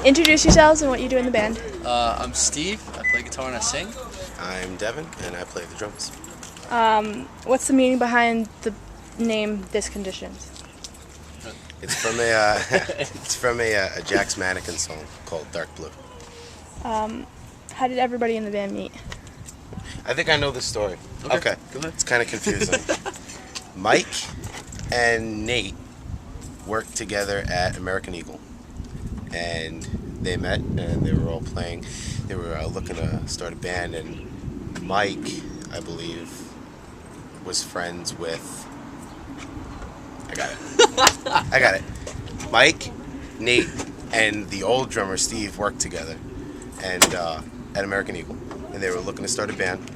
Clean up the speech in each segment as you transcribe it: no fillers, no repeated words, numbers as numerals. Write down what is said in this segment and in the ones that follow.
Introduce yourselves and what you do in the band. I'm Steve. I play guitar and I sing. I'm Devin, and I play the drums. What's the meaning behind the name This Conditions? It's from a it's from a Jack's Mannequin song called Dark Blue. How did everybody in the band meet? I think I know the story. Okay, go ahead. It's kind of confusing. Mike and Nate worked together at American Eagle, and they met and they were all playing. They were looking to start a band, and Mike, I believe, was friends with. I got it. Mike, Nate, and the old drummer Steve worked together, and at American Eagle, and they were looking to start a band.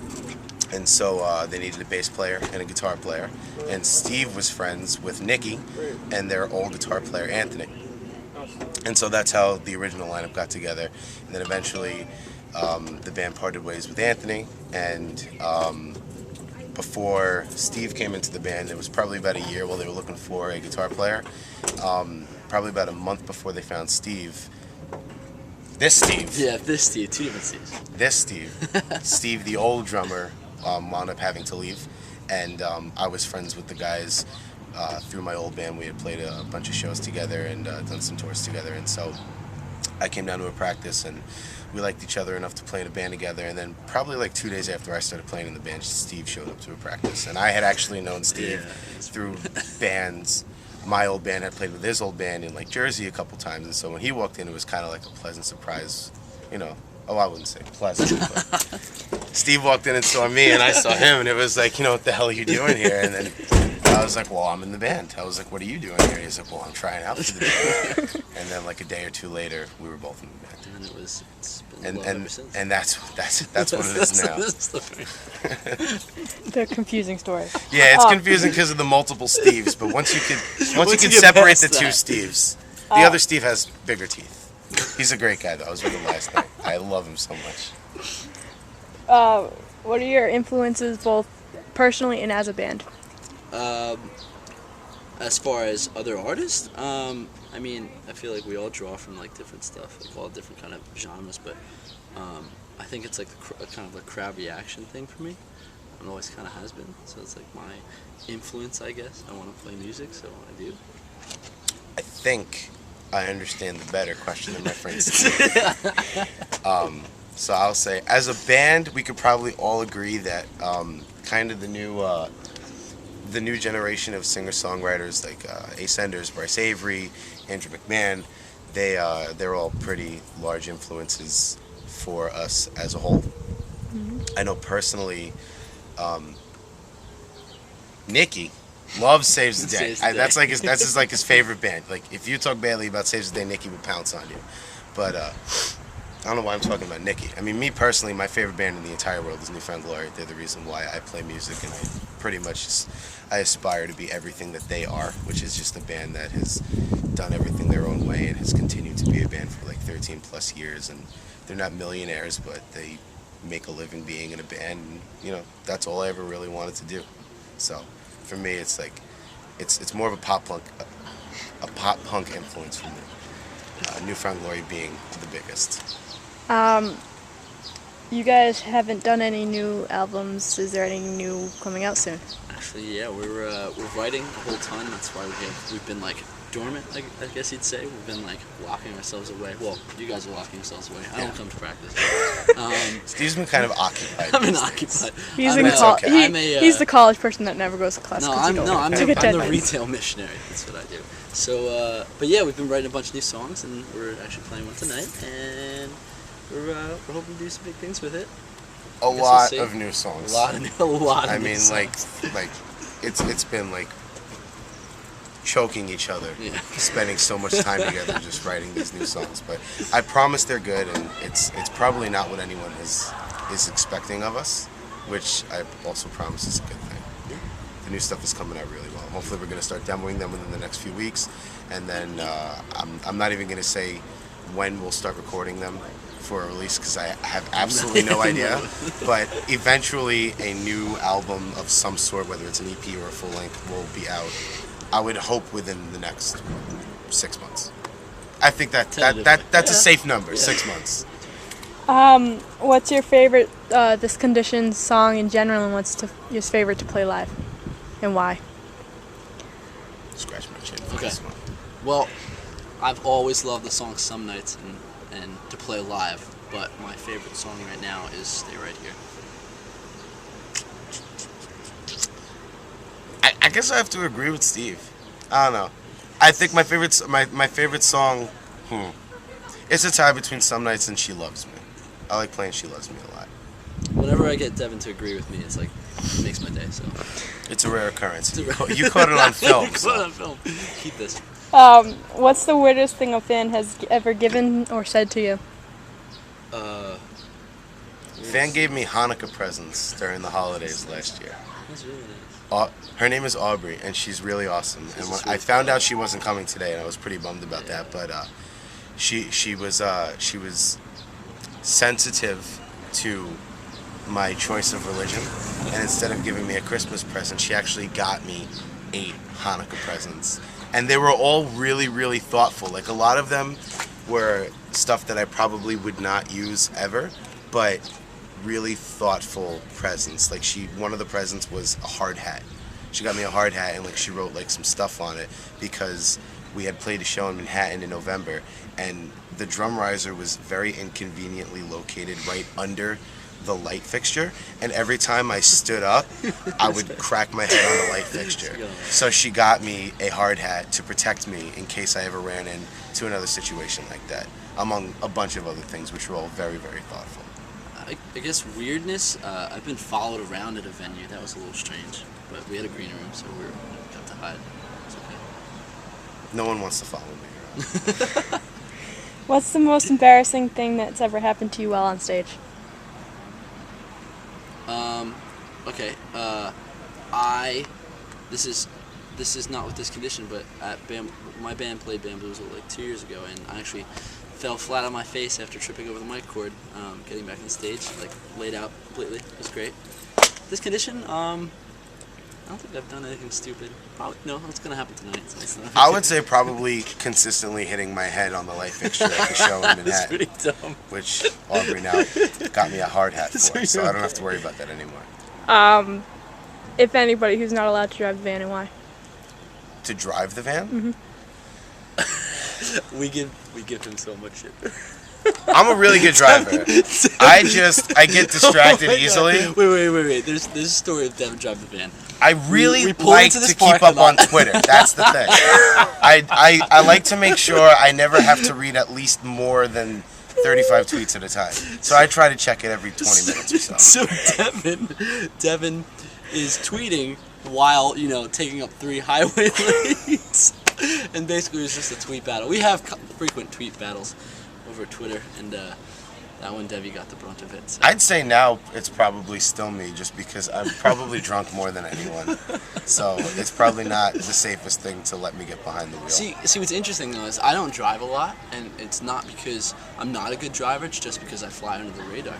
And so they needed a bass player and a guitar player. And Steve was friends with Nikki and their old guitar player, Anthony. And so that's how the original lineup got together. And then eventually the band parted ways with Anthony. And before Steve came into the band, it was probably about a year while they were looking for a guitar player. Probably about a month before they found Steve. This Steve. Yeah, this Steve. Two different Steves. This Steve. Steve, the old drummer, wound up having to leave, and I was friends with the guys through my old band. We had played a bunch of shows together and done some tours together, and so I came down to a practice, and we liked each other enough to play in a band together. And then probably like 2 days after I started playing in the band, Steve showed up to a practice, and I had actually known Steve through bands. My old band had played with his old band in like Jersey a couple times, and so when he walked in, it was kind of like a pleasant surprise, you know. Oh, I wouldn't say pleasant, but Steve walked in and saw me, and I saw him, and it was like, you know, what the hell are you doing here? And then I was like, well, I'm in the band. I was like, what are you doing here? He's like, well, I'm trying out for the band. And then like a day or two later, we were both in the band. And it's been love ever since. And that's what it is now. The confusing story. Yeah, it's confusing because of the multiple Steves, but once you can separate the two Steves, the other Steve has bigger teeth. He's a great guy, though. I was with him last night. I love him so much. What are your influences, both personally and as a band? As far as other artists, I mean, I feel like we all draw from like different stuff, like all different kind of genres. But I think it's like a kind of a crowd reaction thing for me. It always kind of has been. So it's like my influence, I guess. I want to play music, so I do. I think I understand the better question than my friend Steve. So I'll say, as a band, we could probably all agree that kind of the new generation of singer-songwriters like Ace Enders, Bryce Avery, Andrew McMahon, they're all pretty large influences for us as a whole. Mm-hmm. I know personally, Nicky loves Saves the Day. That's his favorite band. Like if you talk badly about Saves the Day, Nicky would pounce on you. But I don't know why I'm talking about Nicky. I mean, me personally, my favorite band in the entire world is New Found Glory. They're the reason why I play music, and I aspire to be everything that they are, which is just a band that has done everything their own way and has continued to be a band for like 13 plus years. And they're not millionaires, but they make a living being in a band. And, you know, that's all I ever really wanted to do. So for me, it's like it's more of a pop punk influence for me. New Found Glory being the biggest. You guys haven't done any new albums. Is there any new coming out soon? Actually, yeah, we're writing a whole ton. That's why we've been like dormant, I guess you'd say. We've been like locking ourselves away. Well, you guys are locking yourselves away. I don't come to practice. Steve's been kind of occupied. I've been occupied. He's the college person that never goes to class. I'm the retail missionary. That's what I do. So, but yeah, we've been writing a bunch of new songs, and we're actually playing one tonight, and we're hoping to do some big things with it. A lot of new songs. A lot of new songs. I mean, like it's been like choking each other, spending so much time together just writing these new songs. But I promise they're good, and it's probably not what anyone is expecting of us, which I also promise is a good thing. The new stuff is coming out really well. Hopefully we're going to start demoing them within the next few weeks, and then I'm not even going to say when we'll start recording them for a release because I have absolutely no idea. But eventually a new album of some sort, whether it's an EP or a full length, will be out. I would hope within the next 6 months. I think that's a safe number. 6 months. What's your favorite This Condition song in general, and what's your favorite to play live, and why? Scratch my chin for Okay. this one. Well, I've always loved the song Some Nights and to play live, but my favorite song right now is Stay Right Here. I guess I have to agree with Steve. I don't know. I think my favorite song. It's a tie between Some Nights and She Loves Me. I like playing She Loves Me a lot. Whenever I get Devin to agree with me, it's like it makes my day. So It's a rare occurrence. You caught it on film. You so. caught it on film. Keep this. What's the weirdest thing a fan has ever given or said to you? Fan gave me Hanukkah presents during the holidays last year. That's really nice. Her name is Aubrey, and she's really awesome. And when I found out she wasn't coming today, and I was pretty bummed about that. But she was sensitive to my choice of religion, and instead of giving me a Christmas present, she actually got me 8 Hanukkah presents, and they were all really, really thoughtful. Like, a lot of them were stuff that I probably would not use ever, but really thoughtful presents. Like, one of the presents was a hard hat. She got me a hard hat, and like she wrote like some stuff on it because we had played a show in Manhattan in November, and the drum riser was very inconveniently located right under the light fixture, and every time I stood up, I would crack my head on the light fixture. So she got me a hard hat to protect me in case I ever ran into another situation like that, among a bunch of other things, which were all very, very thoughtful. I guess weirdness. I've been followed around at a venue. That was a little strange, but we had a green room, so we got to hide. It's okay. No one wants to follow me around. What's the most embarrassing thing that's ever happened to you while on stage? Okay. This is not with This Condition, but my band played Bamboozle like 2 years ago, and I actually fell flat on my face after tripping over the mic cord, getting back on stage, like laid out completely. It was great. This Condition, I don't think I've done anything stupid. Probably no. It's gonna happen tonight. So it's not I would say probably consistently hitting my head on the light fixture at the show in That's Manhattan, pretty dumb. which Aubrey now got me a hard hat for, so I don't have to worry about that anymore. If anybody, who's not allowed to drive the van, and why? To drive the van? Mm-hmm. We give him so much shit. I'm a really good driver. I get distracted Oh my God. easily. Wait. There's a story of Devin drive the van. I really We pull like into this to keep up parking on lot. Twitter. That's the thing. I like to make sure I never have to read at least more than 35 tweets at a time. So I try to check it every 20 minutes or so. So Devin is tweeting while taking up 3 highway lanes, and basically it was just a tweet battle. We have frequent tweet battles over Twitter, and that one Devi got the brunt of it. So. I'd say now it's probably still me, just because I'm probably drunk more than anyone. So it's probably not the safest thing to let me get behind the wheel. See, what's interesting though is I don't drive a lot, and it's not because I'm not a good driver. It's just because I fly under the radar,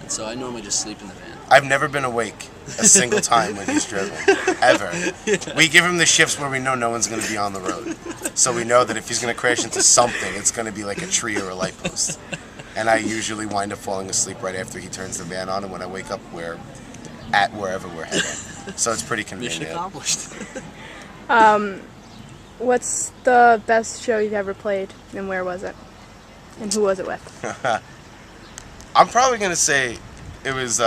and so I normally just sleep in the van. I've never been awake a single time when he's driven, ever. We give him the shifts where we know no one's going to be on the road. So we know that if he's going to crash into something, it's going to be like a tree or a light post. And I usually wind up falling asleep right after he turns the van on, and when I wake up, we're at wherever we're heading. So it's pretty Mission convenient. accomplished. What's the best show you've ever played, and where was it? And who was it with? I'm probably going to say it was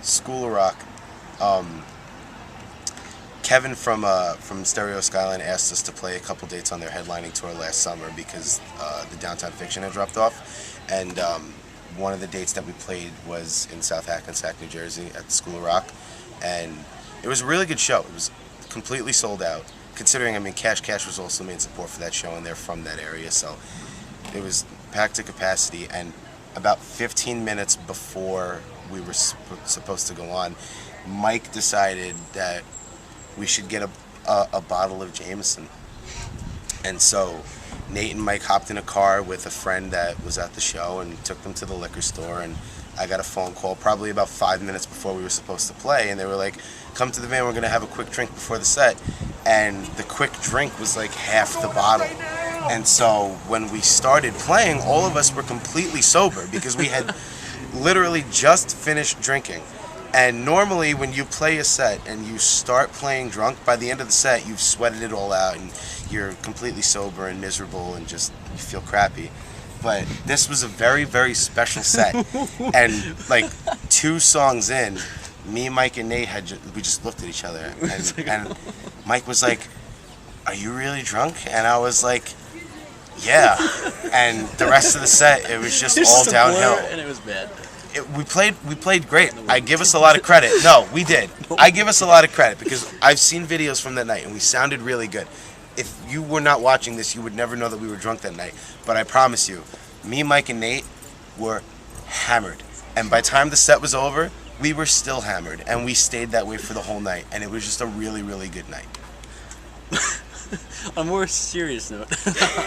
School of Rock. Kevin from Stereo Skyline asked us to play a couple dates on their headlining tour last summer because the Downtown Fiction had dropped off, and one of the dates that we played was in South Hackensack, New Jersey, at the School of Rock, and it was a really good show. It was completely sold out. Considering, Cash was also main support for that show, and they're from that area, so it was packed to capacity. And about 15 minutes before we were supposed to go on, Mike decided that we should get a bottle of Jameson. And so Nate and Mike hopped in a car with a friend that was at the show and took them to the liquor store, and I got a phone call probably about 5 minutes before we were supposed to play, and they were like, come to the van, we're going to have a quick drink before the set. And the quick drink was like half the bottle. And so when we started playing, all of us were completely sober because we had literally just finished drinking. And normally when you play a set and you start playing drunk, by the end of the set you've sweated it all out and you're completely sober and miserable and just you feel crappy. But this was a very, very special set. And like 2 songs in, me, Mike, and Nate we just looked at each other, and Mike was like, "Are you really drunk?" And I was like, "Yeah." And the rest of the set, it was just all downhill. And it was bad. We played great. I give us a lot of credit. No, we did. I give us a lot of credit because I've seen videos from that night, and we sounded really good. If you were not watching this, you would never know that we were drunk that night. But I promise you, me, Mike, and Nate were hammered. And by the time the set was over, we were still hammered. And we stayed that way for the whole night. And it was just a really, really good night. On a more serious note.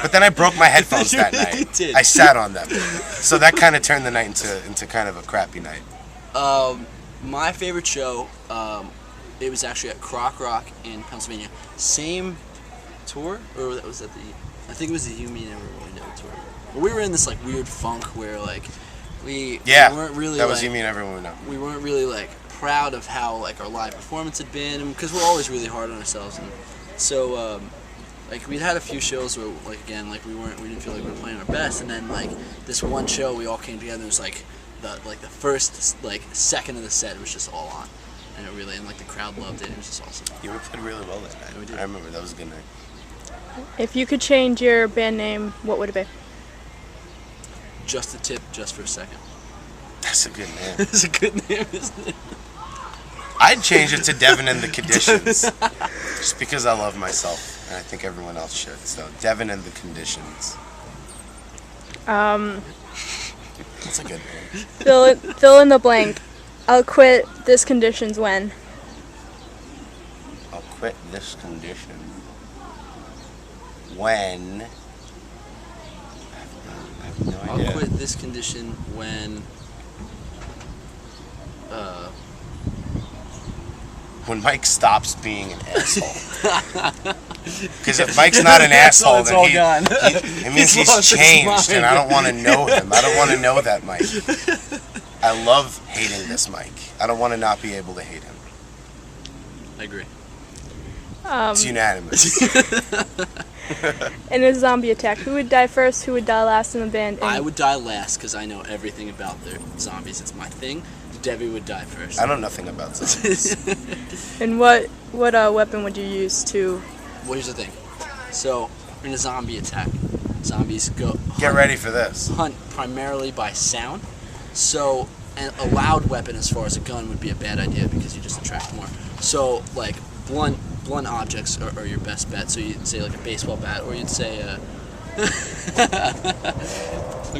But then I broke my headphones that You night. did. I sat on them. So that kind of turned the night into kind of a crappy night. My favorite show, it was actually at Croc Rock in Pennsylvania. Same tour, or was that I think it was the You Me Never Really Know tour. But we were in this like weird funk where like we weren't really that was like, You Me Never Really Know. we weren't really like proud of how like our live performance had been, because we're always really hard on ourselves, and so like we'd had a few shows where like again like we didn't feel like we were playing our best, and then like this one show we all came together. It was like the first like second of the set, it was just all on, and it really, and like the crowd loved it. It was just awesome. Yeah, we played really well that night. Yeah, we did. I remember that was a good night. If you could change your band name, what would it be? Just a tip, just for a second. That's a good name. It's a good name, isn't it? I'd change it to Devin and the Conditions. Just because I love myself, and I think everyone else should. So, Devin and the Conditions. That's a good name. Fill in the blank. I'll quit this conditions when. I'll quit this condition when... I have no idea. I'll quit this condition when When Mike stops being an asshole. Because if Mike's not an asshole, it's then all gone. it means He's lost he's his changed, and mind. I don't want to know him. I don't want to know that Mike. I love hating this Mike. I don't want to not be able to hate him. I agree. It's unanimous. In a zombie attack, who would die first? Who would die last in the band? I would die last because I know everything about the zombies. It's my thing. Debbie would die first. I know nothing about zombies. And what weapon would you use to? Well, here's the thing. So, in a zombie attack, zombies Get ready for this. hunt primarily by sound. So, a loud weapon as far as a gun would be a bad idea because you just attract more. So, like blunt objects are your best bet. So you'd say like a baseball bat, or you'd say I'm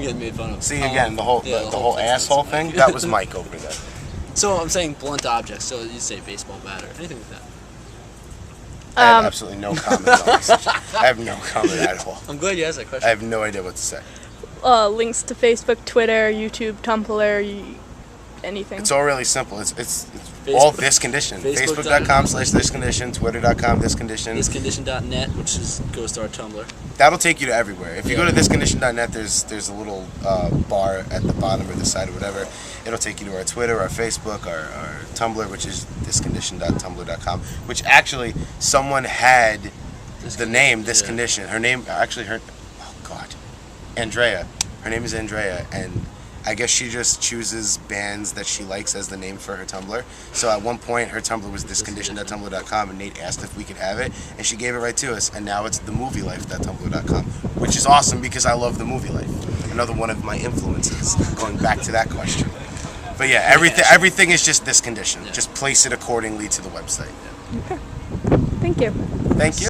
getting made fun of. See again, the whole asshole thing. That was Mike over there. So I'm saying blunt objects. So you say baseball bat or anything like that. I have absolutely no comment on this. I have no comment at all. I'm glad you asked that I question. have no idea what to say. Links to Facebook, Twitter, YouTube, Tumblr, anything. It's all really simple. It's all this condition. Facebook.com/thiscondition, Twitter.com/thiscondition. Thiscondition.net, which goes to our Tumblr. That'll take you to everywhere. If you go to thiscondition.net, there's a little bar at the bottom or the side or whatever. It'll take you to our Twitter, our Facebook, our Tumblr, which is thiscondition.tumblr.com, which actually someone had the name This Condition. Her name, Andrea. Her name is Andrea, and I guess she just chooses bands that she likes as the name for her Tumblr. So at one point, her Tumblr was thiscondition.tumblr.com, and Nate asked if we could have it, and she gave it right to us. And now it's themovielife.tumblr.com, which is awesome because I love The Movie Life. Another one of my influences, going back to that question. But yeah, everything is just This Condition. Just place it accordingly to the website. Okay. Thank you. Thank you.